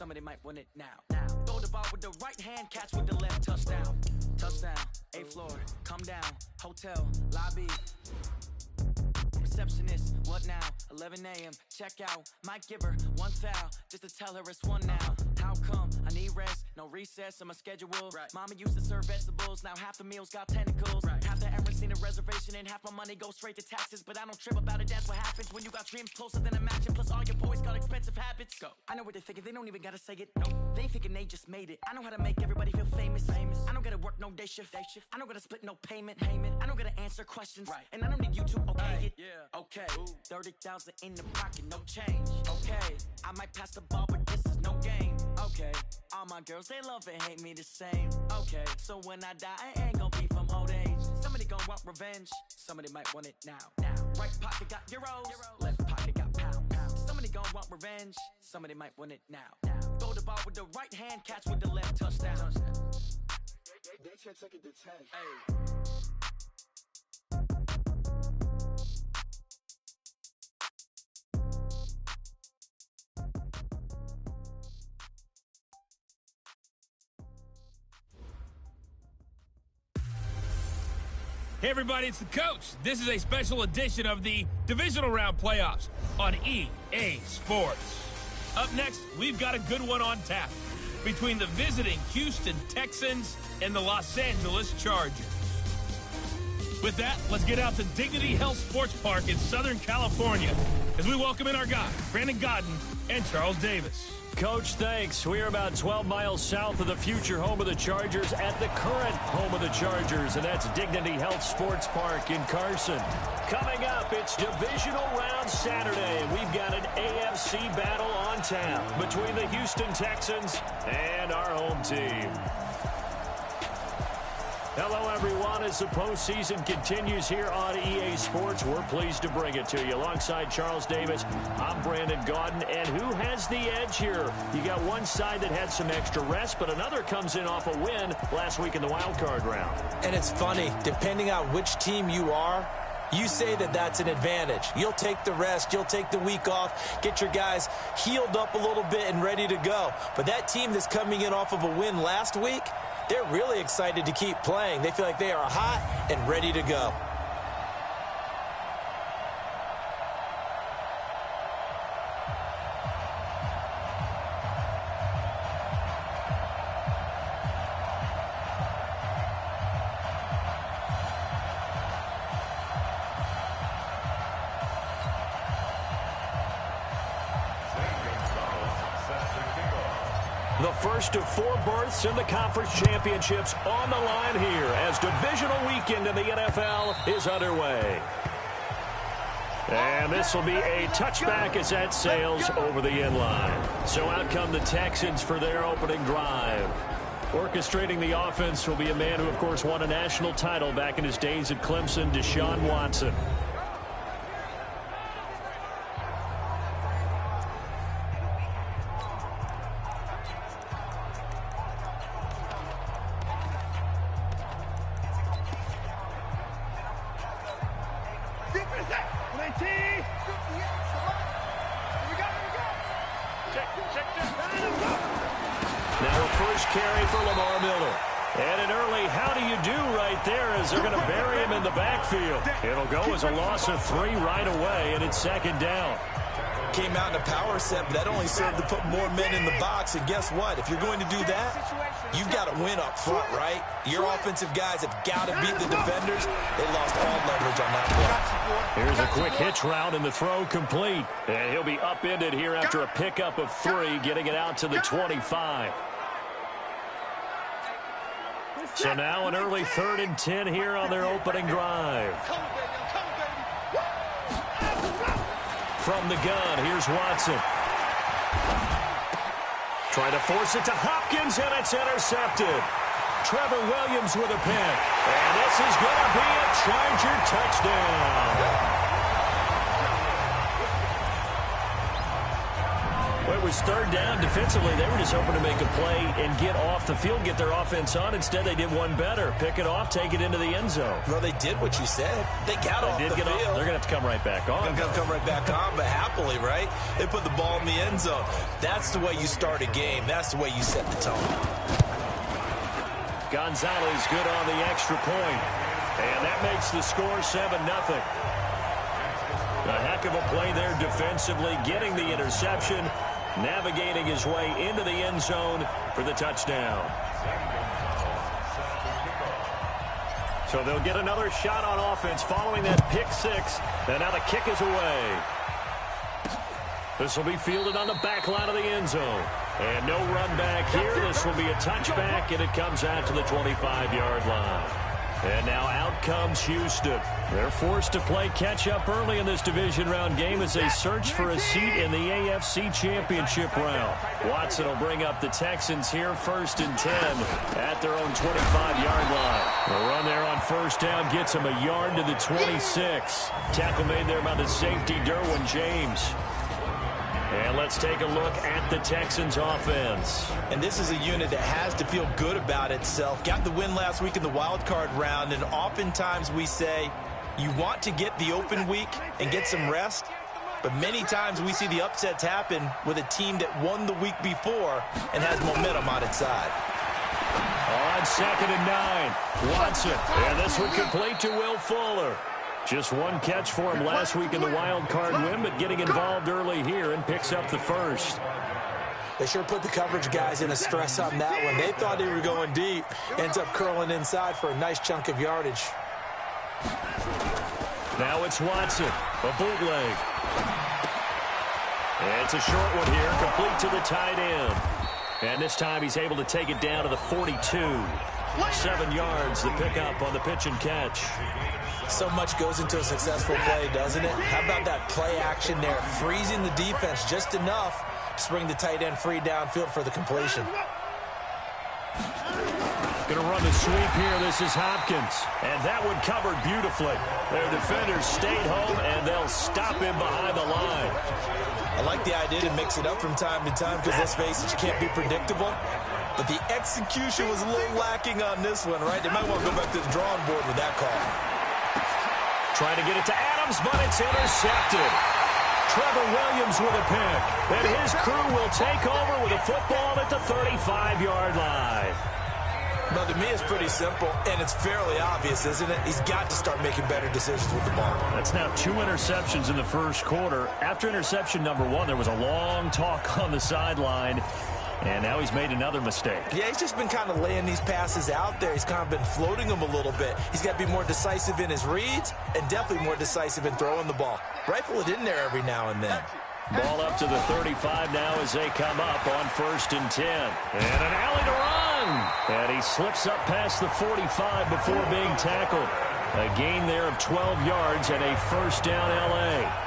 somebody might win it now. Throw the ball with the right hand, catch with the left, touchdown. Touchdown, 8th floor, come down, hotel, lobby. Receptionist, what now? 11 a.m., check out. Might give her one foul, just to tell her it's one now. How come? I need rest, no recess on my schedule. Right. Mama used to serve vegetables, now half the meals got tentacles. Right. Half the errands seen a reservation and half my money goes straight to taxes. But I don't trip about it, that's what happens when you got dreams closer than a mansion. Plus all your boys got expensive habits. Go. I know what they're thinking, they don't even gotta say it. No. They thinking they just made it. I know how to make everybody feel famous. I don't gotta work no day shift. I don't gotta split no payment. I don't gotta answer questions. Right. And I don't need you to okay it. Yeah. Okay. 30,000 in the pocket, no change. Okay. I might pass the ball, but this is no game. Okay. All my girls, they love and hate me the same. Okay. So when I die, I ain't gonna be from old age. Somebody gonna want revenge. Somebody might want it now. Right pocket got euros. Left pocket got pounds. Somebody gonna want revenge. Somebody might want it now. Throw the ball with the right hand, catch with the left, touchdown. They should take it to 10. Hey. Hey everybody, it's the coach. This is a special edition of the Divisional Round Playoffs on EA Sports. Up next, we've got a good one on tap between the visiting Houston Texans and the Los Angeles Chargers. With that, let's get out to Dignity Health Sports Park in Southern California as we welcome in our guys, Brandon Godden and Charles Davis. Coach, thanks. We are about 12 miles south of the future home of the Chargers at the current home of the Chargers, and that's Dignity Health Sports Park in Carson. Coming up, it's Divisional Round Saturday, and we've got an AFC battle on tap between the Houston Texans and our home team. Hello, everyone. As the postseason continues here on EA Sports, we're pleased to bring it to you. Alongside Charles Davis, I'm Brandon Godden. And who has the edge here? You got one side that had some extra rest, but another comes in off a win last week in the wild card round. And it's funny, depending on which team you are, you say that that's an advantage. You'll take the rest, you'll take the week off, get your guys healed up a little bit and ready to go. But that team that's coming in off of a win last week, they're really excited to keep playing. They feel like they are hot and ready to go. The first of 4 berths in the conference championships on the line here as divisional weekend in the NFL is underway. And this will be a touchback as that sails over the end line. So out come the Texans for their opening drive. Orchestrating the offense will be a man who, of course, won a national title back in his days at Clemson, Deshaun Watson. Now a first carry for Lamar Miller. And an early how do you do right there as they're going to bury him in the backfield. It'll go as a loss of 3 right away, and it's second down. Came out in a power set, but that only served to put more men in the box. And guess what? If you're going to do that, you've got to win up front, right? Your offensive guys have got to beat the defenders. They lost all leverage on that play. Here's a quick hitch route, and the throw complete. And he'll be upended here after a pickup of 3, getting it out to the 25. So now an early 3rd and 10 here on their opening drive. From the gun, here's Watson. Trying to force it to Hopkins, and it's intercepted. Trevor Williams with a pick. And this is going to be a Charger touchdown. Well, it was third down. Defensively, they were just hoping to make a play and get off the field, get their offense on. Instead, they did one better. Pick it off, take it into the end zone. Well, they did what you said. They got off the field. They're going to have to come right back on. They're going to come right back on, but happily, right? They put the ball in the end zone. That's the way you start a game. That's the way you set the tone. Gonzalez good on the extra point. And that makes the score 7-0. A heck of a play there defensively, getting the interception, navigating his way into the end zone for the touchdown. So they'll get another shot on offense following that pick six. And now the kick is away. This will be fielded on the back line of the end zone. And no run back here. This will be a touchback, and it comes out to the 25-yard line. And now out comes Houston. They're forced to play catch-up early in this division round game as they search for a seat in the AFC Championship round. Watson will bring up the Texans here, 1st and 10 at their own 25-yard line. The run there on first down gets him a yard to the 26. Tackle made there by the safety, Derwin James. And let's take a look at the Texans offense. And this is a unit that has to feel good about itself. Got the win last week in the wild card round, and oftentimes we say you want to get the open week and get some rest, but many times we see the upsets happen with a team that won the week before and has momentum on its side. On 2nd and 9, Watson. And this one complete to Will Fuller. Just one catch for him last week in the wild card win, but getting involved early here and picks up the first. They sure put the coverage guys in a stress on that one. They thought they were going deep. Ends up curling inside for a nice chunk of yardage. Now it's Watson, a bootleg. And it's a short one here, complete to the tight end. And this time he's able to take it down to the 42. 7 yards, the pickup on the pitch and catch. So much goes into a successful play, doesn't it? How about that play action there? Freezing the defense just enough to bring the tight end free downfield for the completion. Going to run the sweep here. This is Hopkins. And that one covered beautifully. Their defenders stayed home, and they'll stop him behind the line. I like the idea to mix it up from time to time because, let's face it, you can't be predictable. But the execution was a little lacking on this one, right? They might want to go back to the drawing board with that call. Trying to get it to Adams, but it's intercepted. Trevor Williams with a pick. And his crew will take over with a football at the 35-yard line. Well, to me, it's pretty simple, and it's fairly obvious, isn't it? He's got to start making better decisions with the ball. That's now 2 interceptions in the first quarter. After interception number 1, there was a long talk on the sideline. And now he's made another mistake. Yeah, he's just been kind of laying these passes out there. He's kind of been floating them a little bit. He's got to be more decisive in his reads and definitely more decisive in throwing the ball. Rifle it in there every now and then. Ball up to the 35 now as they come up on 1st and 10. And an alley to run. And he slips up past the 45 before being tackled. A gain there of 12 yards and a first down L.A.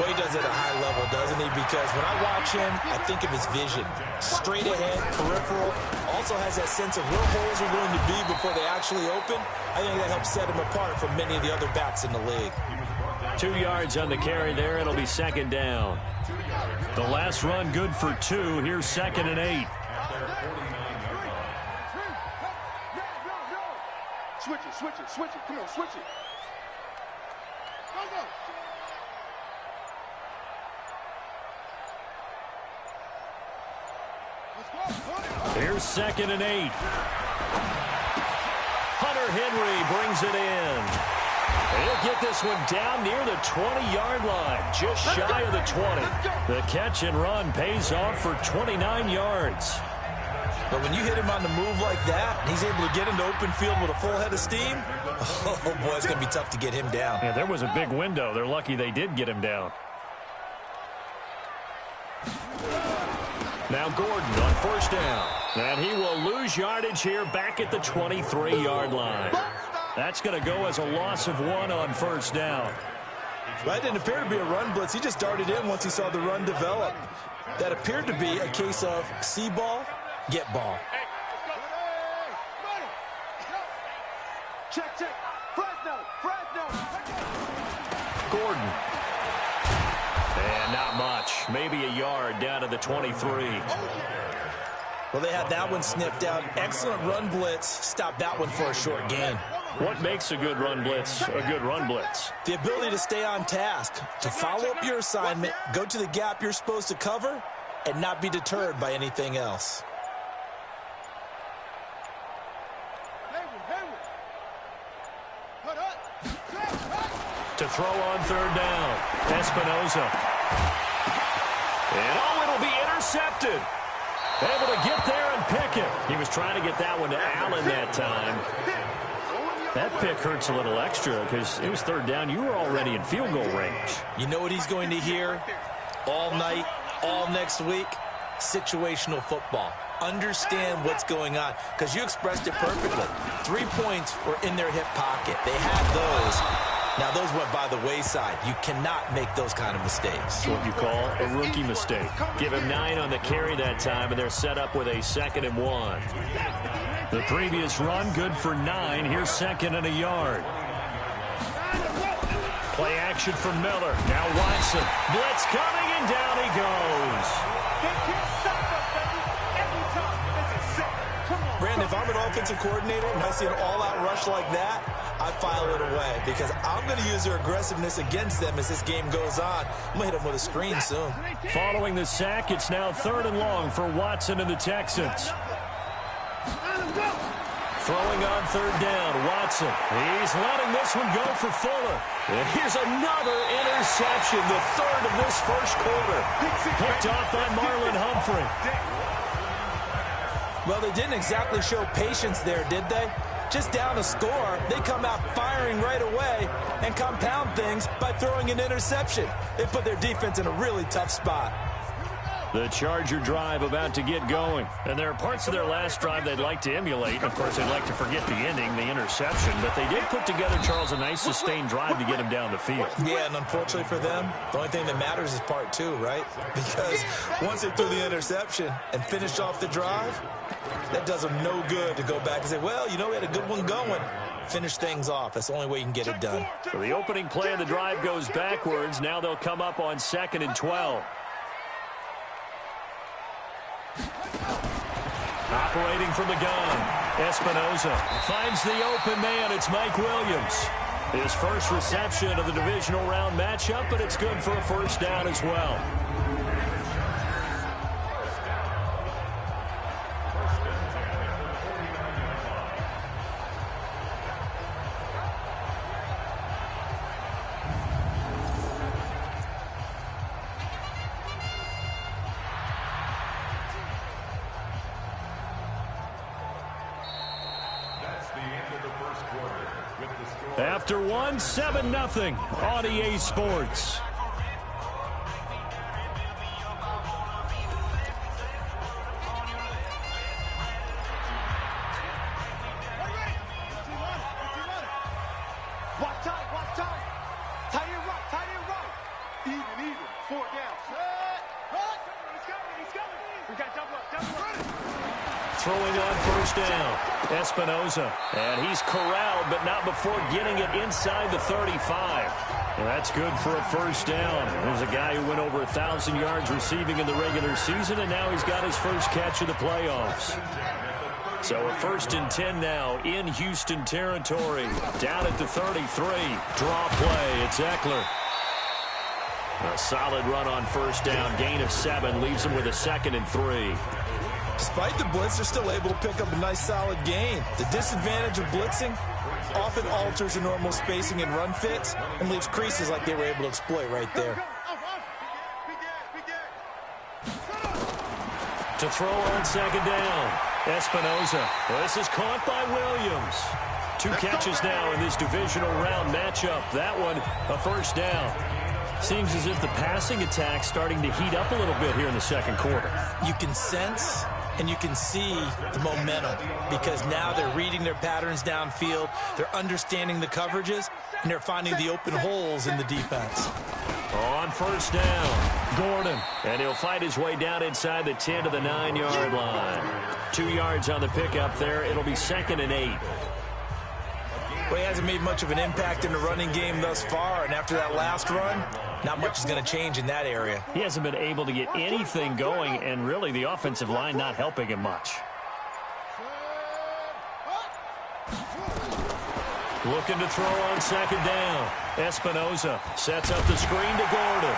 Well, he does it at a high level, doesn't he? Because when I watch him, I think of his vision. Straight ahead, peripheral. Also has that sense of where holes are going to be before they actually open. I think that helps set him apart from many of the other backs in the league. 2 yards on the carry there. It'll be 2nd down. The last run good for 2. Here's 2nd and 8. Switch it. Come on, switch it. Go. Here's 2nd and 8. Hunter Henry brings it in. He'll get this one down near the 20-yard line, just shy of the 20. The catch and run pays off for 29 yards. But when you hit him on the move like that, and he's able to get into open field with a full head of steam, oh boy, it's going to be tough to get him down. Yeah, there was a big window. They're lucky they did get him down. Now Gordon on first down. And he will lose yardage here back at the 23-yard line. That's going to go as a loss of 1 on first down. That didn't appear to be a run blitz. He just darted in once he saw the run develop. That appeared to be a case of see ball, get ball. Check. Fresno. Gordon. And Not much. Maybe a yard down to the 23. Well, they had that one sniffed out. Excellent run blitz. Stop that one for a short gain. What makes a good run blitz a good run blitz? The ability to stay on task, to follow up your assignment, go to the gap you're supposed to cover, and not be deterred by anything else. To throw on third down, Espinoza. And it'll be intercepted. Able to get there and pick it. He was trying to get that one to Allen that time. That pick hurts a little extra because it was third down. You were already in field goal range. You know what he's going to hear all night, all next week? Situational football. Understand what's going on, because you expressed it perfectly. 3 points were in their hip pocket. They had those. Now, those went by the wayside. You cannot make those kind of mistakes. It's what you call a rookie mistake. Give him 9 on the carry that time, and they're set up with a 2nd and 1. The previous run, good for 9. Here's 2nd and a yard. Play action for Miller. Now Watson. Blitz coming, and down he goes. Brandon, if I'm an offensive coordinator and I see an all-out rush like that, I file it away because I'm going to use their aggressiveness against them as this game goes on. I'm going to hit them with a screen soon. Following the sack, it's now 3rd and long for Watson and the Texans. Throwing on third down, Watson. He's letting this one go for Fuller. And here's another interception, the 3rd of this first quarter. Picked off by Marlon Humphrey. Well, they didn't exactly show patience there, did they? Just down a score, they come out firing right away and compound things by throwing an interception. They put their defense in a really tough spot. The Charger drive about to get going. And there are parts of their last drive they'd like to emulate. Of course, they'd like to forget the ending, the interception. But they did put together, Charles, a nice sustained drive to get him down the field. Yeah, and unfortunately for them, the only thing that matters is part 2, right? Because once they threw the interception and finished off the drive, that does them no good to go back and say, well, you know, we had a good one going. Finish things off. That's the only way you can get it done. So the opening play of the drive goes backwards. Now they'll come up on 2nd and 12. Operating from the gun, Espinoza finds the open man. It's Mike Williams. His first reception of the divisional round matchup, but it's good for a first down as well. After 1, 7-0 on EA Sports. Watch time. Tight end right. Even. 4 down. He's coming. We got double up. Throwing on first down, Espinoza. And he's corralled, but not before getting it inside the 35. And that's good for a first down. There's a guy who went over 1,000 yards receiving in the regular season, and now he's got his first catch of the playoffs. So a 1st and 10 now in Houston territory. Down at the 33. Draw play. It's Eckler. A solid run on first down. Gain of 7 leaves him with a 2nd and 3. Despite the blitz, they're still able to pick up a nice solid gain. The disadvantage of blitzing often alters the normal spacing and run fits and leaves creases like they were able to exploit right there. To throw on 2nd down, Espinoza. This is caught by Williams. 2 catches now in this divisional round matchup. That one, a first down. Seems as if the passing attack's starting to heat up a little bit here in the second quarter. You can sense and you can see the momentum because now they're reading their patterns downfield, they're understanding the coverages, and they're finding the open holes in the defense. On first down, Gordon, and he'll fight his way down inside the 10 to the 9-yard line. 2 yards on the pickup there. It'll be 2nd and 8. Well, he hasn't made much of an impact in the running game thus far, and after that last run, not much is going to change in that area. He hasn't been able to get anything going, and really the offensive line not helping him much. Looking to throw on second down. Espinoza sets up the screen to Gordon.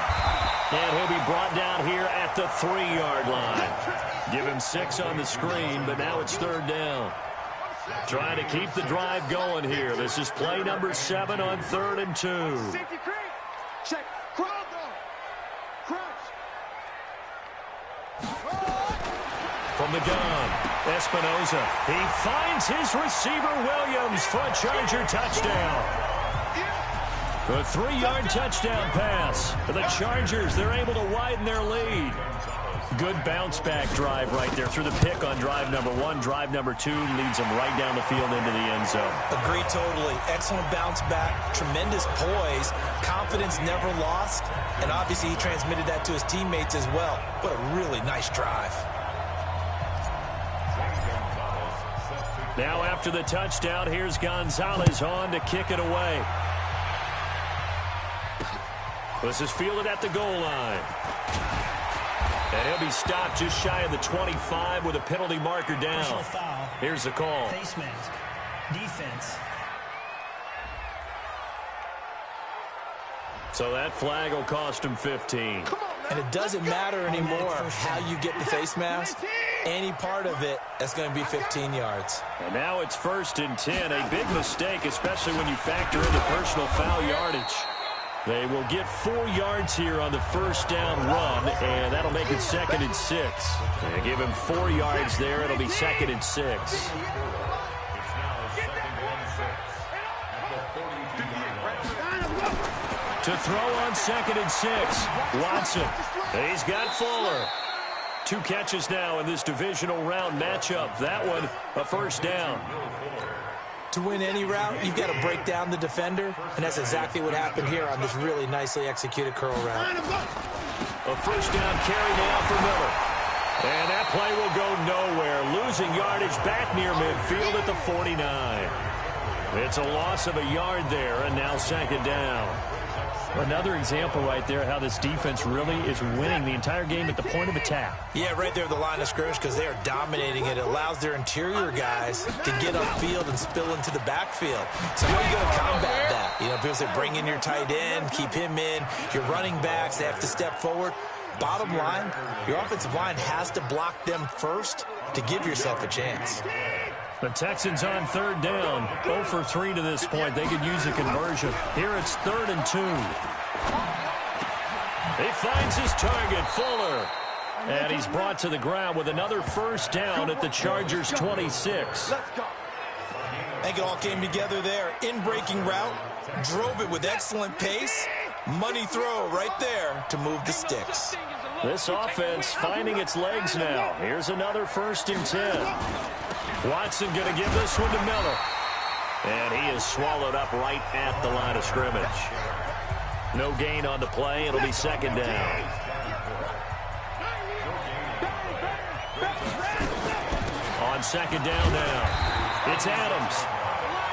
And he'll be brought down here at the 3-yard line. Give him 6 on the screen, but now it's third down. Trying to keep the drive going here. This is play number 7 on 3rd and 2. Check. From the gun, Espinoza. He finds his receiver, Williams, for a Charger touchdown. A 3-yard touchdown pass. The Chargers, they're able to widen their lead. Good bounce-back drive right there through the pick on drive number 1. Drive number 2 leads them right down the field into the end zone. Agree totally. Excellent bounce-back, tremendous poise, confidence never lost, and obviously he transmitted that to his teammates as well. What a really nice drive. Now after the touchdown, here's Gonzalez on to kick it away. This is fielded at the goal line. And he'll be stopped just shy of the 25 with a penalty marker down. Here's the call. Face mask. Defense. So that flag will cost him 15. And it doesn't matter anymore how you get the face mask. Any part of it, that's going to be 15 yards. And now it's 1st and 10. A big mistake, especially when you factor in the personal foul yardage. They will get 4 yards here on the first down run, and that'll make it 2nd and 6. They give him 4 yards there. It'll be 2nd and 6. To throw on 2nd and 6, Watson. He's got Fuller. 2 catches now in this divisional round matchup. That one, a first down. To win any route, you've got to break down the defender, and that's exactly what happened here on this really nicely executed curl route. A first down carry now for Miller. And that play will go nowhere. Losing yardage back near midfield at the 49. It's a loss of a yard there, and now 2nd down. Another example right there how this defense really is winning the entire game at the point of attack. Yeah, right there at the line of scrimmage because they are dominating it. It allows their interior guys to get upfield and spill into the backfield. So how are you going to combat that? You know, people say bring in your tight end, keep him in. Your running backs, they have to step forward. Bottom line, your offensive line has to block them first to give yourself a chance. The Texans on 3rd down. 0 for 3 to this point. They could use a conversion. Here it's 3rd and 2. He finds his target, Fuller. And he's brought to the ground with another first down at the Chargers' 26. I think it all came together there. In-breaking route. Drove it with excellent pace. Money throw right there to move the sticks. This offense finding its legs now. Here's another 1st and 10. Watson going to give this one to Miller. And he is swallowed up right at the line of scrimmage. No gain on the play. It'll be 2nd down. On 2nd down now, it's Adams.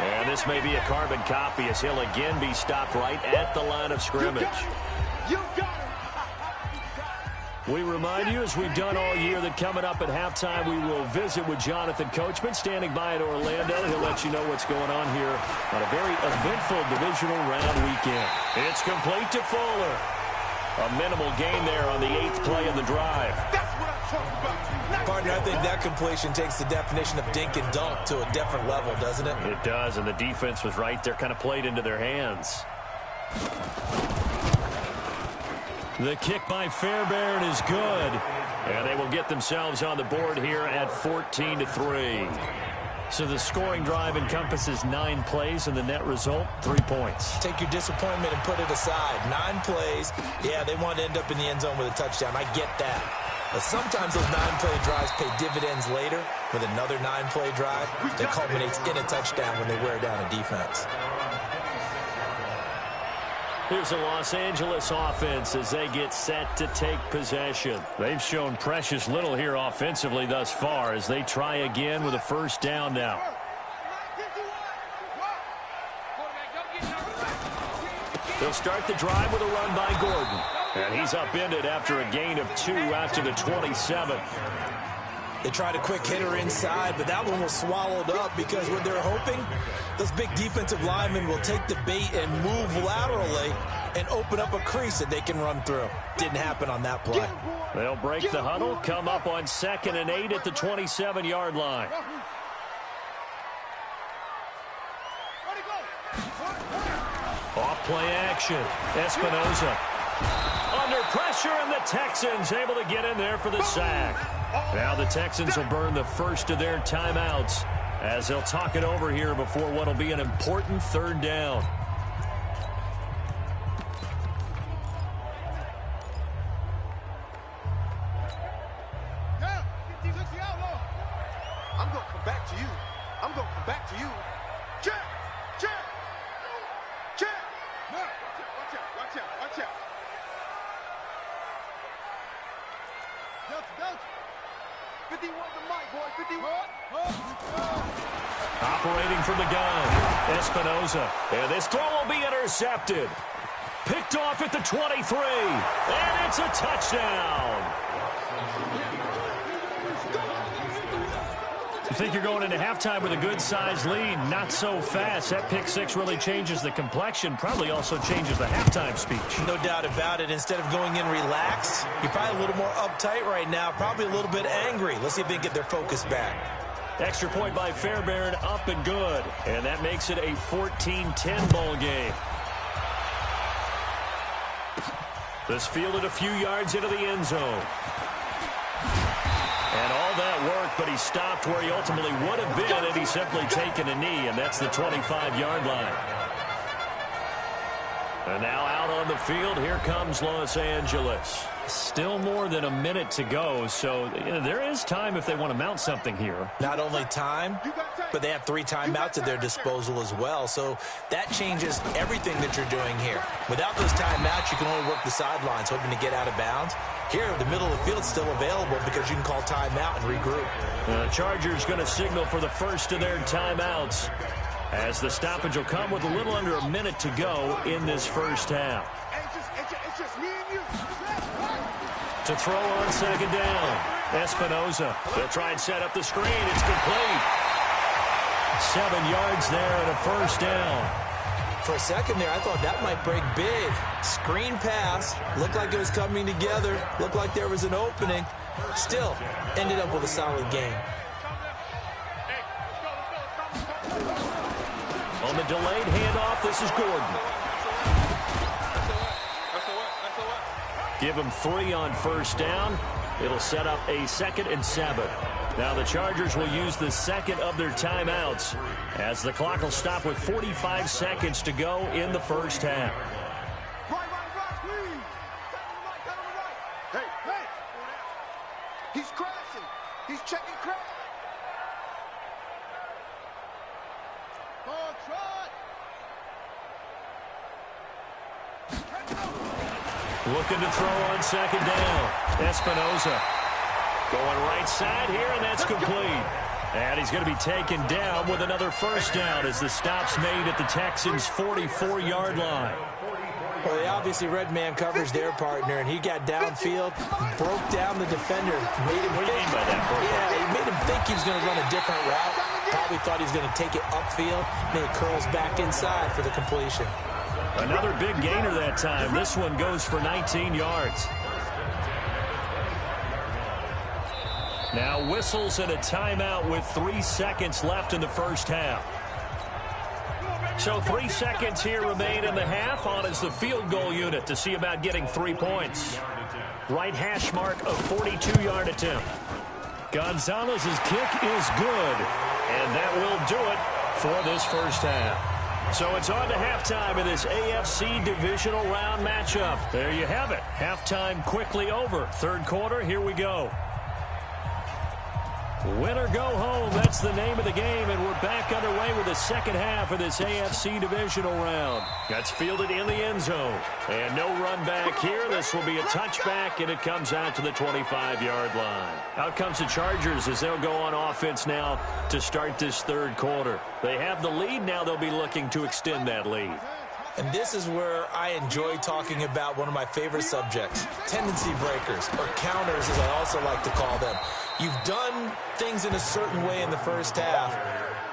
And this may be a carbon copy as he'll again be stopped right at the line of scrimmage. We remind you, as we've done all year, that coming up at halftime, we will visit with Jonathan Coachman, standing by in Orlando. He'll let you know what's going on here on a very eventful divisional round weekend. It's complete to Fuller. A minimal gain there on the 8th play of the drive. Partner, I think that completion takes the definition of dink and dunk to a different level, doesn't it? It does, and the defense was right there, kind of played into their hands. The kick by Fairbairn is good. And they will get themselves on the board here at 14-3. So the scoring drive encompasses 9 plays, and the net result, 3 points. Take your disappointment and put it aside. 9 plays. Yeah, they want to end up in the end zone with a touchdown. I get that. But sometimes those 9-play drives pay dividends later with another 9-play drive that culminates in a touchdown when they wear down a defense. Here's a Los Angeles offense as they get set to take possession. They've shown precious little here offensively thus far as they try again with a first down now. They'll start the drive with a run by Gordon. And he's upended after a gain of 2 out to the 27. They tried a quick hitter inside, but that one was swallowed up because what they're hoping, those big defensive linemen will take the bait and move laterally and open up a crease that they can run through. Didn't happen on that play. They'll break the huddle, come up on 2nd and 8 at the 27-yard line. Off play action. Espinoza under pressure, and the Texans able to get in there for the sack. Now the Texans will burn the first of their timeouts as they'll talk it over here before what will be an important 3rd down. I'm going to come back to you. I'm going to come back to you. Check! Check! Check! No. Watch out! Watch out! Watch out! Delta! 51 the mic, boy. 51. Operating from the gun, Espinoza. And this throw will be intercepted. Picked off at the 23. And it's a touchdown. You think you're going into halftime with a good-sized lead? Not so fast. That pick six really changes the complexion, probably also changes the halftime speech. No doubt about it. Instead of going in relaxed, you're probably a little more uptight right now, probably a little bit angry. Let's see if they can get their focus back. Extra point by Fairbairn, up and good. And that makes it a 14-10 ball game. This fielded a few yards into the end zone. And all that work, but he stopped where he ultimately would have been had he simply taken a knee, and that's the 25-yard line. And now out on the field, here comes Los Angeles. Still more than a minute to go, so there is time if they want to mount something here. Not only time, but they have 3 timeouts at their disposal as well, so that changes everything that you're doing here. Without those timeouts, you can only work the sidelines, hoping to get out of bounds. Here, the middle of the field is still available because you can call timeout and regroup. The Chargers going to signal for the first of their timeouts, as the stoppage will come with a little under a minute to go in this first half. It's just me and you. To throw on second down, Espinoza. They'll try and set up the screen. It's complete. 7 yards there and a first down. For a second there, I thought that might break big. Screen pass. Looked like it was coming together. Looked like there was an opening. Still, ended up with a solid game. On the delayed handoff, this is Gordon. Give him 3 on first down. It'll set up a 2nd and 7. Now the Chargers will use the second of their timeouts as the clock will stop with 45 seconds to go in the first half. Right, please. Hey. He's crashing. He's checking crash. Looking to throw on second down. Espinoza going right side here, and that's complete. And he's going to be taken down with another first down as the stop's made at the Texans' 44-yard line. Well, they obviously read man coverage their partner, and he got downfield, broke down the defender, made him What do you mean by that, Bert? Yeah, he made him think he was going to run a different route. Probably thought he was going to take it upfield, and then it curls back inside for the completion. Another big gainer that time. This one goes for 19 yards. Now whistles and a timeout with 3 seconds left in the first half. So 3 seconds here remain in the half. On is the field goal unit to see about getting 3 points. Right hash mark of 42-yard attempt. Gonzalez's kick is good, and that will do it for this first half. So it's on to halftime in this AFC divisional round matchup. There you have it. Halftime quickly over. Third quarter, here we go. Win or go home, that's the name of the game, and we're back underway with the second half of this AFC divisional round. That's fielded in the end zone. And no run back here. This will be a touchback, and it comes out to the 25-yard line. Out comes the Chargers as they'll go on offense now to start this third quarter. They have the lead. Now they'll be looking to extend that lead. And this is where I enjoy talking about one of my favorite subjects, tendency breakers, or counters as I also like to call them. You've done things in a certain way in the first half,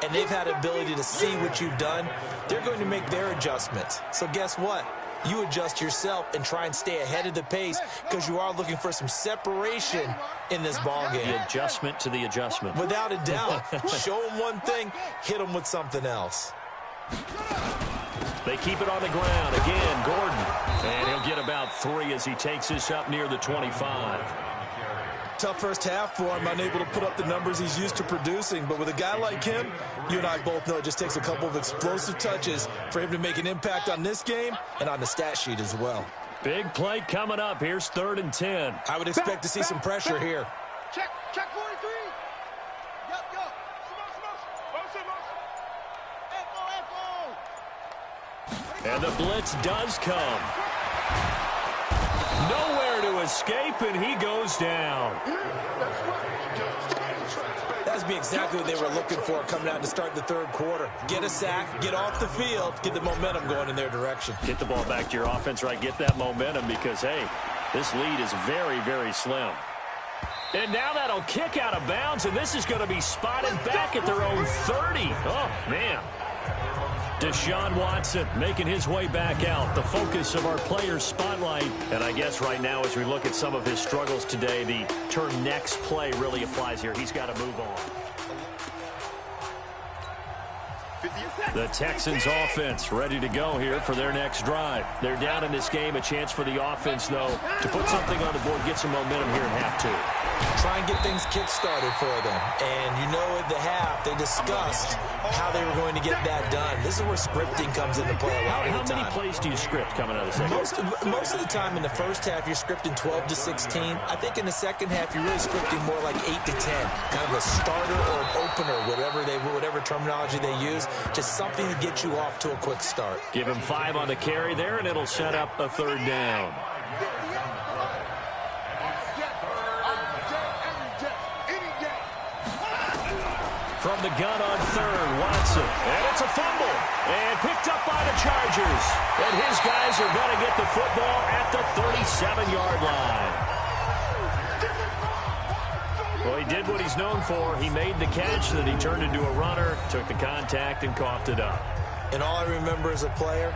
and they've had ability to see what you've done. They're going to make their adjustments. So guess what? You adjust yourself and try and stay ahead of the pace because you are looking for some separation in this ball game. The adjustment to the adjustment. Without a doubt. Show them one thing, hit them with something else. They keep it on the ground. Again, Gordon. And he'll get about 3 as he takes this up near the 25. Tough first half for him, unable to put up the numbers he's used to producing. But with a guy like him, you and I both know it just takes a couple of explosive touches for him to make an impact on this game and on the stat sheet as well. Big play coming up. Here's 3rd and 10. I would expect to see some pressure here. Check 43. Yup. And the blitz does come. Nowhere to escape, and he goes down. That's be exactly what they were looking for coming out to start the 3rd quarter. Get a sack, get off the field, get the momentum going in their direction. Get the ball back to your offense, right? Get that momentum because, hey, this lead is very, very slim. And now that'll kick out of bounds, and this is going to be spotted back at their own 30. Oh, man. Deshaun Watson making his way back out, the focus of our players' spotlight. And I guess right now as we look at some of his struggles today, the term next play really applies here. He's got to move on. The Texans offense ready to go here for their next drive. They're down in this game. A chance for the offense, though, to put something on the board, get some momentum here in half 2. Try and get things kick-started for them. And you know at the half, they discussed how they were going to get that done. This is where scripting comes into play a lot of the time. How many plays do you script coming out of the second? Most of the time in the first half, you're scripting 12 to 16. I think in the second half, you're really scripting more like 8 to 10. Kind of a starter or an opener, whatever terminology they use. Just something to get you off to a quick start. Give him 5 on the carry there, and it'll set up a 3rd down. From the gun on 3rd, Watson. And it's a fumble. And picked up by the Chargers. And his guys are going to get the football at the 37-yard line. Well, he did what he's known for. He made the catch, then he turned into a runner, took the contact, and coughed it up. And all I remember as a player,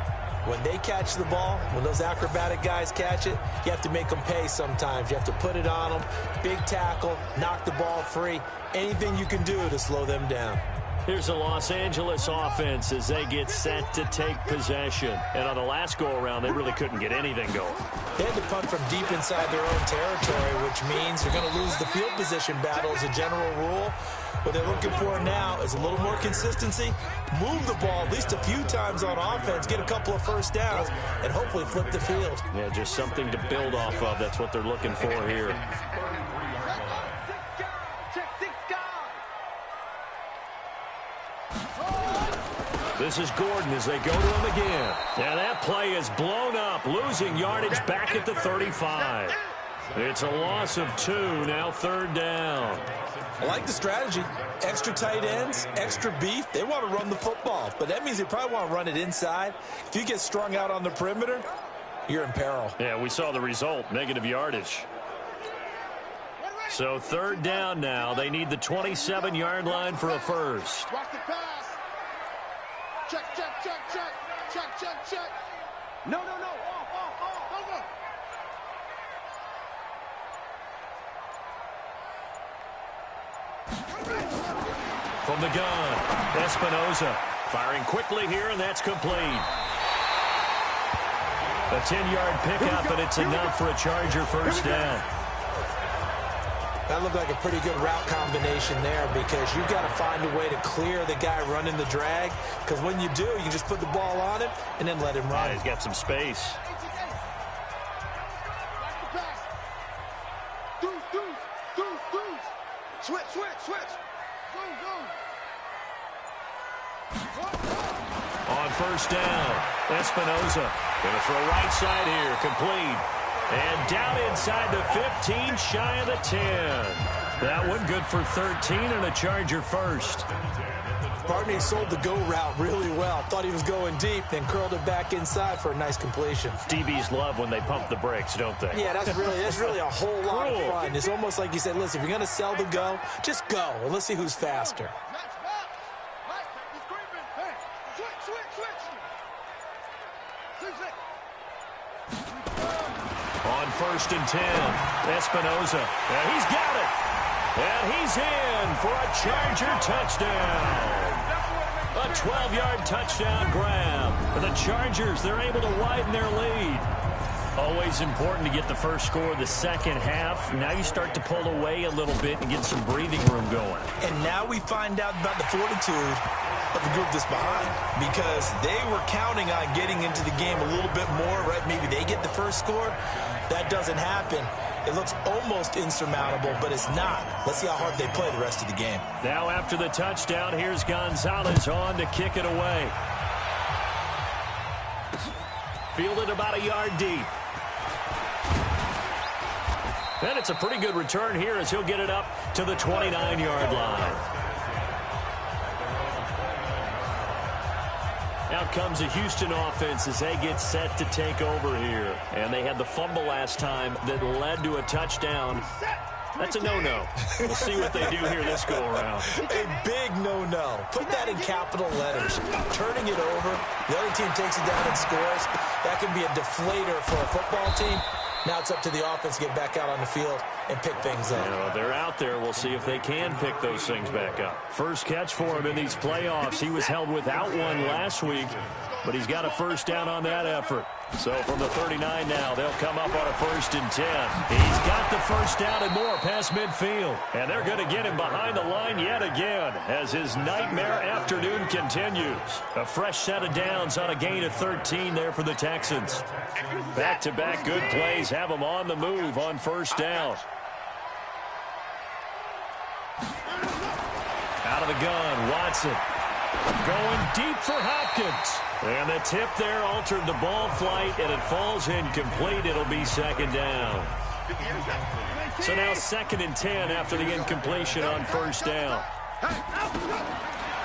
when they catch the ball, when those acrobatic guys catch it, you have to make them pay sometimes. You have to put it on them, big tackle, knock the ball free. Anything you can do to slow them down. Here's the Los Angeles offense as they get set to take possession. And on the last go-around, they really couldn't get anything going. They had to punt from deep inside their own territory, which means they're going to lose the field position battle as a general rule. What they're looking for now is a little more consistency, move the ball at least a few times on offense, get a couple of first downs, and hopefully flip the field. Yeah, just something to build off of. That's what they're looking for here. This is Gordon as they go to him again. And that play is blown up, losing yardage back at the 35. It's a loss of 2, now 3rd down. I like the strategy. Extra tight ends, extra beef. They want to run the football, but that means they probably want to run it inside. If you get strung out on the perimeter, you're in peril. Yeah, we saw the result, negative yardage. So 3rd down now. They need the 27-yard line for a first. Watch the pass. Check. No. Off. Over. From the gun, Espinoza firing quickly here, and that's complete. A 10-yard pickup, and it's enough for a Charger first down. That looked like a pretty good route combination there because you've got to find a way to clear the guy running the drag, because when you do, you can just put the ball on him and then let him run. Yeah, he's got some space. Switch. Go. On first down, Espinoza going to throw right side here, complete. And down inside the 15, shy of the 10. That one good for 13 and a Charger first. Partner sold the go route really well. Thought he was going deep, then curled it back inside for a nice completion. DBs love when they pump the brakes, don't they? Yeah, that's really a whole lot of fun. It's almost like you said, listen, if you're going to sell the go, just go, and let's see who's faster. On 1st and 10, Espinoza. And he's got it. And he's in for a Charger touchdown. A 12-yard touchdown grab. For the Chargers, they're able to widen their lead. Always important to get the first score of the second half. Now you start to pull away a little bit and get some breathing room going. And now we find out about the fortitude of the group that's behind, because they were counting on getting into the game a little bit more, right? Maybe they get the first score. That doesn't happen. It looks almost insurmountable, but it's not. Let's see how hard they play the rest of the game. Now after the touchdown, here's Gonzalez on to kick it away. Fielded about a yard deep. And it's a pretty good return here as he'll get it up to the 29-yard line. Now comes the Houston offense as they get set to take over here. And they had the fumble last time that led to a touchdown. That's a no-no. We'll see what they do here this go-around. A big no-no. Put that in capital letters. Turning it over, the other team takes it down and scores. That can be a deflator for a football team. Now it's up to the offense to get back out on the field and pick things up. Yeah, they're out there. We'll see if they can pick those things back up. First catch for him in these playoffs. He was held without one last week, but he's got a first down on that effort. So from the 39 now, they'll come up on a 1st and 10. He's got the first down and more past midfield. And they're going to get him behind the line yet again as his nightmare afternoon continues. A fresh set of downs on a gain of 13 there for the Texans. Back-to-back good plays have them on the move on first down. Out of the gun, Watson. Going deep for Hopkins. And the tip there altered the ball flight, and it falls incomplete. It'll be second down. So now 2nd and 10 after the incompletion on first down.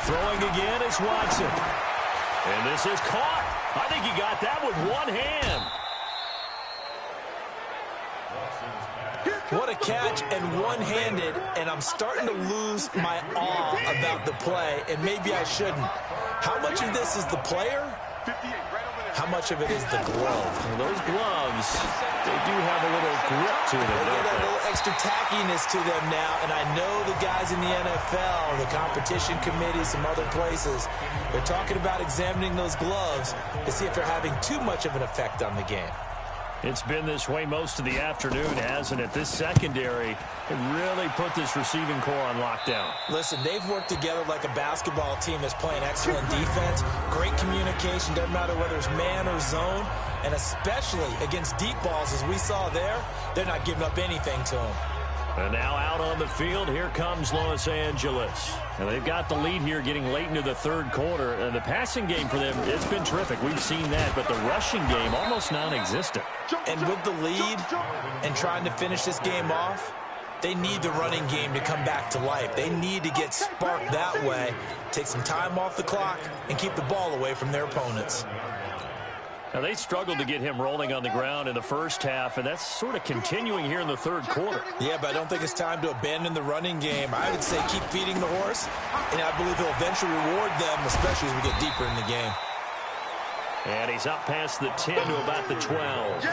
Throwing again is Watson. And this is caught. I think he got that with one hand. What a catch, and one-handed, and I'm starting to lose my awe about the play, and maybe I shouldn't. How much of this is the player? How much of it is the glove? Well, those gloves, they do have a little grip to them. They get a little extra tackiness to them now, and I know the guys in the NFL, the competition committee, some other places, they're talking about examining those gloves to see if they're having too much of an effect on the game. It's been this way most of the afternoon, hasn't it? This secondary really put this receiving core on lockdown. Listen, they've worked together like a basketball team that's playing excellent defense. Great communication, doesn't matter whether it's man or zone. And especially against deep balls, as we saw there, they're not giving up anything to them. And now out on the field, here comes Los Angeles. And they've got the lead here getting late into the third quarter. And the passing game for them, it's been terrific. We've seen that. But the rushing game, almost non-existent. And with the lead and trying to finish this game off, they need the running game to come back to life. They need to get sparked that way, take some time off the clock, and keep the ball away from their opponents. Now, they struggled to get him rolling on the ground in the first half, and that's sort of continuing here in the third quarter. Yeah, but I don't think it's time to abandon the running game. I would say keep feeding the horse, and I believe he'll eventually reward them, especially as we get deeper in the game. And he's up past the 10 to about the 12.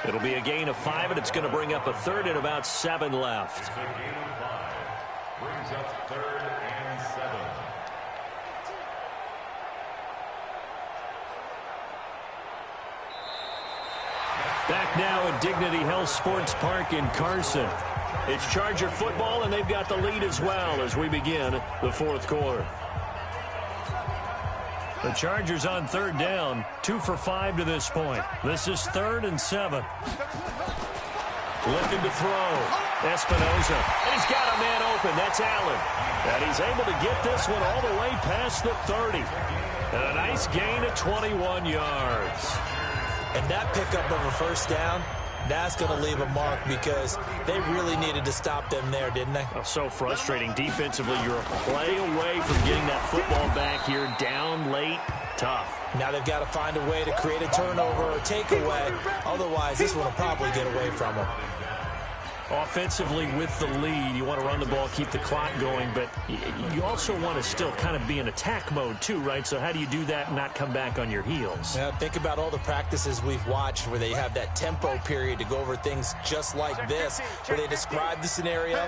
It'll be a gain of 5, and it's going to bring up a third and about 7 left. Brings up 3rd and 7. Back now at Dignity Health Sports Park in Carson. It's Charger football, and they've got the lead as well as we begin the fourth quarter. The Chargers on third down, 2 for 5 to this point. This is 3rd and 7. Looking to throw. Espinoza. And he's got a man open. That's Allen. And he's able to get this one all the way past the 30. And a nice gain of 21 yards. And that pickup of a first down That's going to leave a mark because they really needed to stop them there, didn't they? Oh, so frustrating. Defensively, you're a play away from getting that football back here. Down late, tough. Now they've got to find a way to create a turnover or takeaway. Otherwise, this one will probably get away from them. Offensively with the lead, you want to run the ball, keep the clock going, but you also want to still kind of be in attack mode too, right? So how do you do that and not come back on your heels? Yeah, think about all the practices we've watched where they have that tempo period to go over things just like this, where they describe the scenario,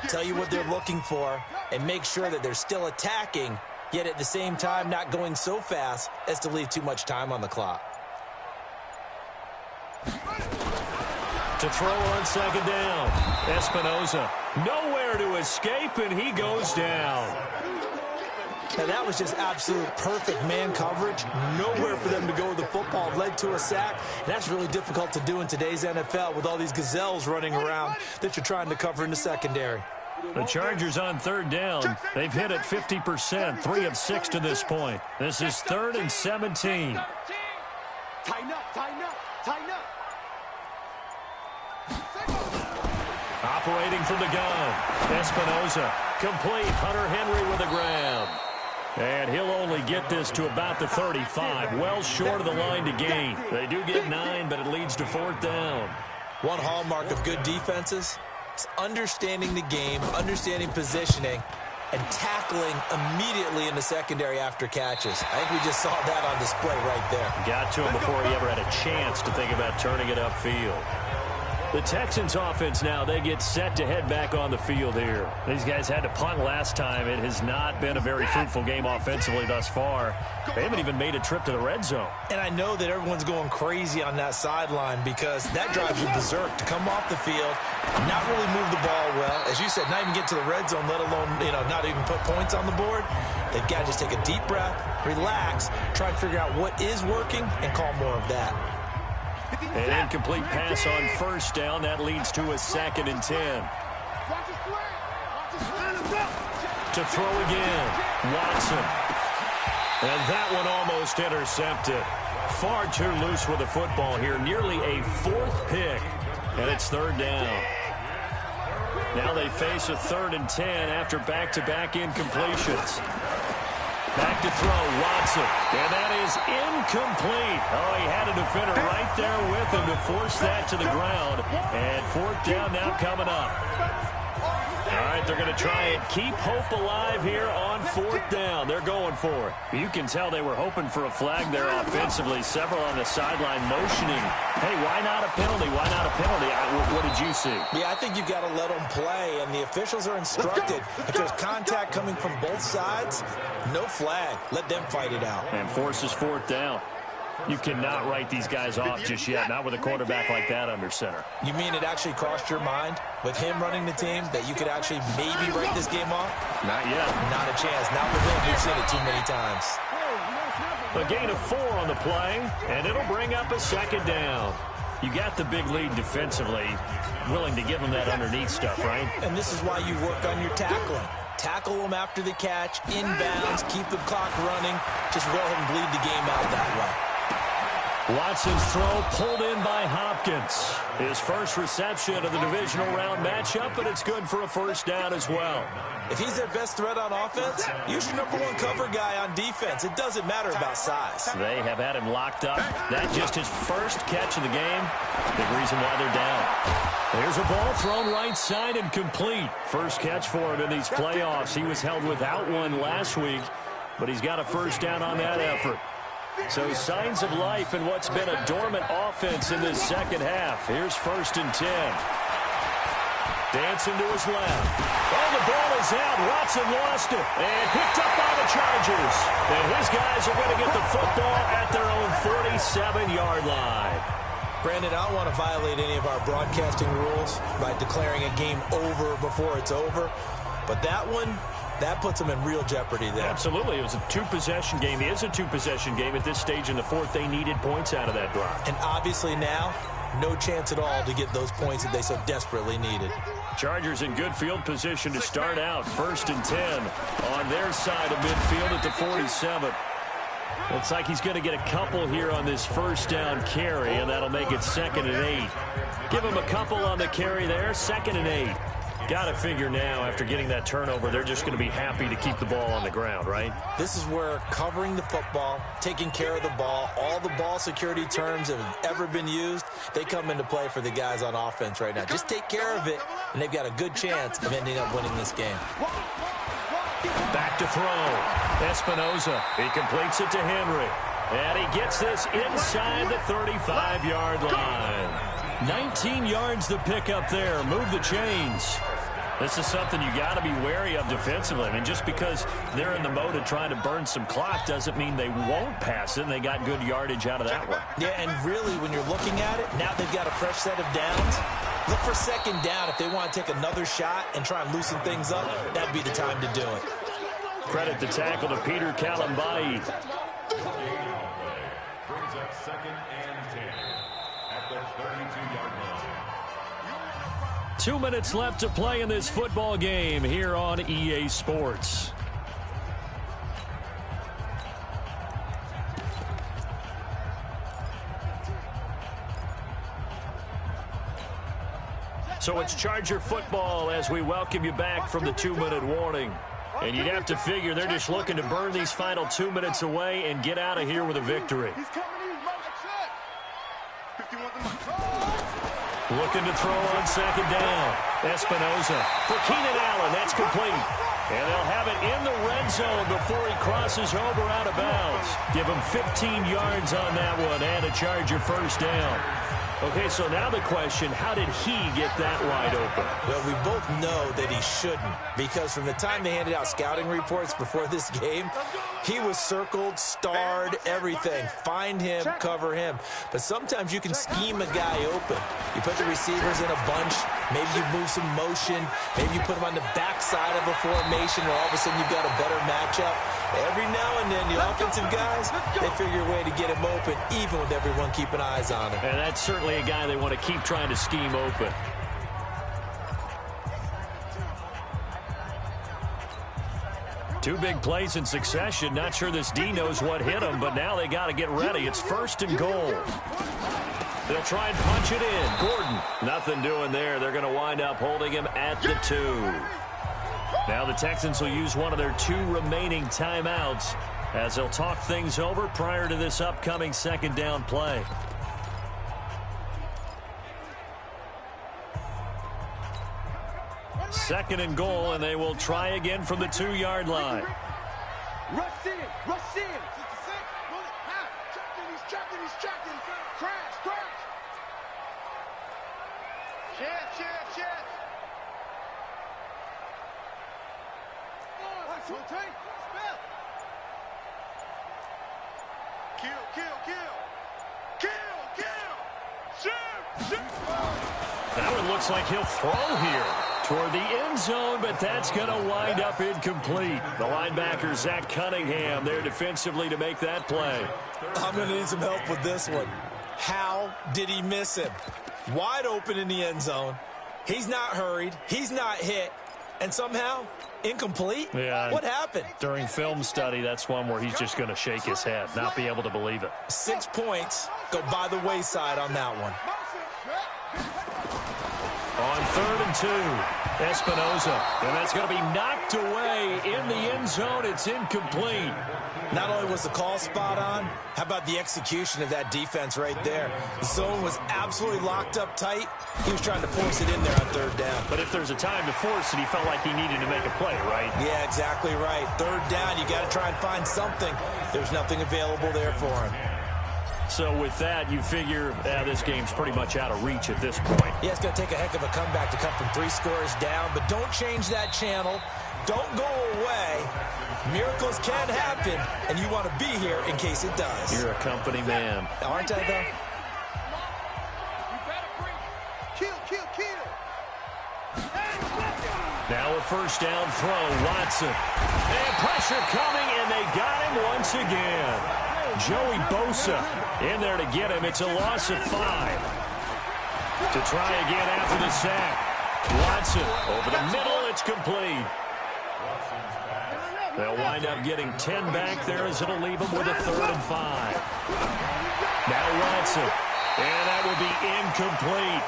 tell you what they're looking for, and make sure that they're still attacking, yet at the same time not going so fast as to leave too much time on the clock. To throw on second down. Espinoza nowhere to escape, and he goes down. And that was just absolute perfect man coverage. Nowhere for them to go with the football. Led to a sack. And that's really difficult to do in today's NFL with all these gazelles running around that you're trying to cover in the secondary. The Chargers on third down. They've hit it 50%, 3 of 6 to this point. This is 3rd and 17. Tighten up, tighten up, tighten up. Operating from the gun. Espinoza complete. Hunter Henry with the ground. And he'll only get this to about the 35. Well short of the line to gain. They do get 9, but it leads to 4th down. One hallmark of good defenses is understanding the game, understanding positioning, and tackling immediately in the secondary after catches. I think we just saw that on display right there. Got to him before he ever had a chance to think about turning it upfield. The Texans offense now, they get set to head back on the field here. These guys had to punt last time. It has not been a very fruitful game offensively thus far. They haven't even made a trip to the red zone. And I know that everyone's going crazy on that sideline because that drives you berserk to come off the field, not really move the ball well. As you said, not even get to the red zone, let alone, not even put points on the board. They've got to just take a deep breath, relax, try and figure out what is working, and call more of that. An incomplete pass on first down. That leads to a 2nd and 10. To throw again. Watson. And that one almost intercepted. Far too loose with the football here. Nearly a 4th pick. And it's 3rd down. Now they face a 3rd and 10 after back-to-back incompletions. Back to throw, Watson, and that is incomplete. Oh, he had a defender right there with him to force that to the ground. And 4th down now coming up. All right, they're going to try and keep hope alive here on 4th down. They're going for it. You can tell they were hoping for a flag there offensively. Several on the sideline motioning. Hey, why not a penalty? Why not a penalty? What did you see? Yeah, I think you've got to let them play, and the officials are instructed. If there's contact coming from both sides, no flag. Let them fight it out. And forces 4th down. You cannot write these guys off just yet, not with a quarterback like that under center. You mean it actually crossed your mind with him running the team that you could actually maybe write this game off? Not yet. Not a chance. Not with him. We've seen it too many times. A gain of 4 on the play, and it'll bring up a 2nd down. You got the big lead defensively, willing to give them that underneath stuff, right? And this is why you work on your tackling. Tackle them after the catch, inbounds, keep the clock running. Just go ahead and bleed the game out that way. Watson's throw pulled in by Hopkins. His first reception of the divisional round matchup, but it's good for a 1st down as well. If he's their best threat on offense, use your #1 cover guy on defense. It doesn't matter about size. They have had him locked up. That's just his first catch of the game. Big reason why they're down. There's a ball thrown right side and complete. First catch for him in these playoffs. He was held without one last week, but he's got a 1st down on that effort. So signs of life in what's been a dormant offense in this 2nd half. Here's 1st and 10. Dancing to his left. Oh, the ball is out. Watson lost it. And picked up by the Chargers. And his guys are going to get the football at their own 47-yard line. Brandon, I don't want to violate any of our broadcasting rules by declaring a game over before it's over. But that one, that puts them in real jeopardy there. Absolutely. It was a 2-possession game. It is a 2-possession game at this stage in the 4th. They needed points out of that drive. And obviously now, no chance at all to get those points that they so desperately needed. Chargers in good field position to start out. 1st and 10 on their side of midfield at the 47. Looks like he's going to get a couple here on this first down carry, and that'll make it 2nd and 8. Give him a couple on the carry there, 2nd and 8. Got to figure now, after getting that turnover, they're just going to be happy to keep the ball on the ground, right? This is where covering the football, taking care of the ball, all the ball security terms that have ever been used, they come into play for the guys on offense right now. Just take care of it, and they've got a good chance of ending up winning this game. Back to throw. Espinoza. He completes it to Henry. And he gets this inside the 35-yard line. 19 yards to pick up there. Move the chains. This is something you got to be wary of defensively. I mean, just because they're in the mode of trying to burn some clock doesn't mean they won't pass it, and they got good yardage out of that one. Yeah, and really, when you're looking at it, now they've got a fresh set of downs. Look for 2nd down. If they want to take another shot and try and loosen things up, that'd be the time to do it. Credit the tackle to Peter Kalambai. Brings up 2nd and 10 at the 32-yard line. 2 minutes left to play in this football game here on EA Sports. So it's Charger football as we welcome you back from the 2-minute warning. And you'd have to figure they're just looking to burn these final 2 minutes away and get out of here with a victory. Looking to throw on 2nd down. Espinoza for Keenan Allen. That's complete. And they'll have it in the red zone before he crosses over out of bounds. Give him 15 yards on that one and a Charger first down. Okay, so now the question, how did he get that wide open? Well, we both know that he shouldn't, because from the time they handed out scouting reports before this game, he was circled, starred, everything. Find him, cover him. But sometimes you can scheme a guy open. You put the receivers in a bunch, maybe you move some motion, maybe you put them on the backside of a formation, or all of a sudden you've got a better matchup. Every now and then, the offensive guys, they figure a way to get him open, even with everyone keeping eyes on him. And that's certainly a guy they want to keep trying to scheme open. Two big plays in succession. Not sure this D knows what hit him, but now they got to get ready. It's 1st and goal. They'll try and punch it in. Gordon, nothing doing there. They're going to wind up holding him at the 2. Now the Texans will use one of their 2 remaining timeouts as they'll talk things over prior to this upcoming 2nd down play. Second and goal, and they will try again from the 2-yard line. Rush in, rush in. 66, roll it, half. He's checking. Crash. Shed. Rotate, spell. Kill. Shoot. That one looks like he'll throw here toward the end zone, but that's going to wind up incomplete. The linebacker, Zach Cunningham, there defensively to make that play. I'm going to need some help with this one. How did he miss him? Wide open in the end zone. He's not hurried. He's not hit. And somehow, incomplete? Yeah. What happened? During film study, that's one where he's just going to shake his head, not be able to believe it. 6 points go by the wayside on that one. On 3rd and 2, Espinoza. And that's going to be knocked away in the end zone. It's incomplete. Not only was the call spot on, how about the execution of that defense right there? The zone was absolutely locked up tight. He was trying to force it in there on 3rd down. But if there's a time to force it, he felt like he needed to make a play, right? Yeah, exactly right. 3rd down, you got to try and find something. There's nothing available there for him. So with that, you figure this game's pretty much out of reach at this point. Yeah, it's going to take a heck of a comeback to come from 3 scores down, but don't change that channel. Don't go away. Miracles can happen, and you want to be here in case it does. You're a company man. Aren't I, though? Kill. Now a first down throw, Watson. And pressure coming, and they got him once again. Joey Bosa in there to get him. It's a loss of 5. To try again after the sack. Watson over the middle. It's complete. They'll wind up getting 10 back there as it'll leave them with a 3rd and 5. Now Watson. And that will be incomplete.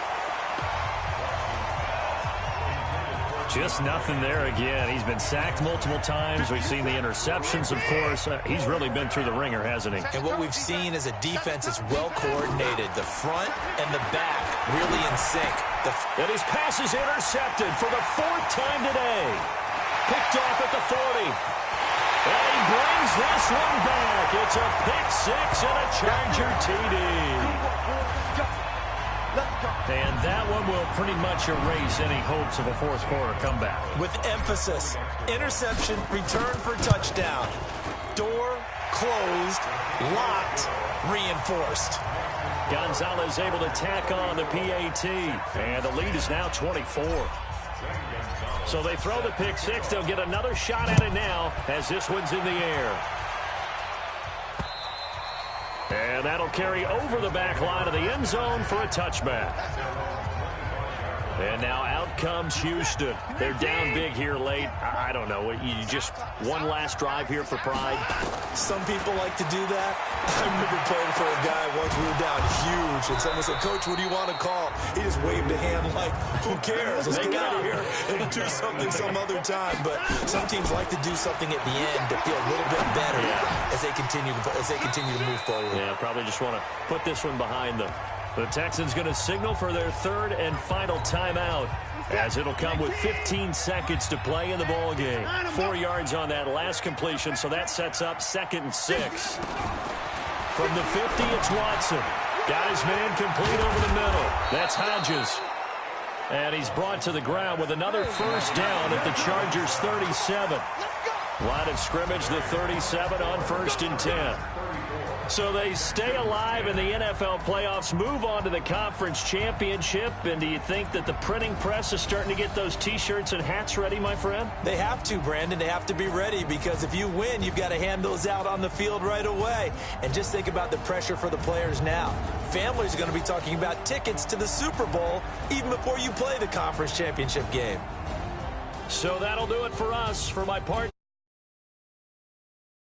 Just nothing there again. He's been sacked multiple times. We've seen the interceptions, of course. He's really been through the ringer, hasn't he? And what we've seen is a defense that's well coordinated. The front and the back really in sync. And his pass is intercepted for the 4th time today. Picked off at the 40. And he brings this one back. It's a pick 6 and a Charger TD. And that one will pretty much erase any hopes of a 4th quarter comeback. With emphasis, interception, return for touchdown. Door closed, locked, reinforced. Gonzalez able to tack on the PAT. And the lead is now 24. So they throw the pick 6. They'll get another shot at it now as this one's in the air. And that'll carry over the back line of the end zone for a touchback. And now out comes Houston. They're down big here late. I don't know. You just one last drive here for pride. Some people like to do that. I remember playing for a guy once. We were down huge. And someone said, "Coach, what do you want to call?" He just waved a hand like, who cares? Let's get out of here and do something some other time. But some teams like to do something at the end to feel a little bit better as they continue to move forward. Yeah, probably just want to put this one behind them. The Texans going to signal for their 3rd and final timeout as it'll come with 15 seconds to play in the ball game. 4 yards on that last completion, so that sets up 2nd and 6. From the 50, it's Watson. Got his man complete over the middle. That's Hodges. And he's brought to the ground with another 1st down at the Chargers' 37. Line of scrimmage, the 37 on 1st and 10. So they stay alive in the NFL playoffs, move on to the conference championship. And do you think that the printing press is starting to get those T-shirts and hats ready, my friend? They have to, Brandon. They have to be ready because if you win, you've got to hand those out on the field right away. And just think about the pressure for the players now. Families are going to be talking about tickets to the Super Bowl even before you play the conference championship game. So that'll do it for us. For my partner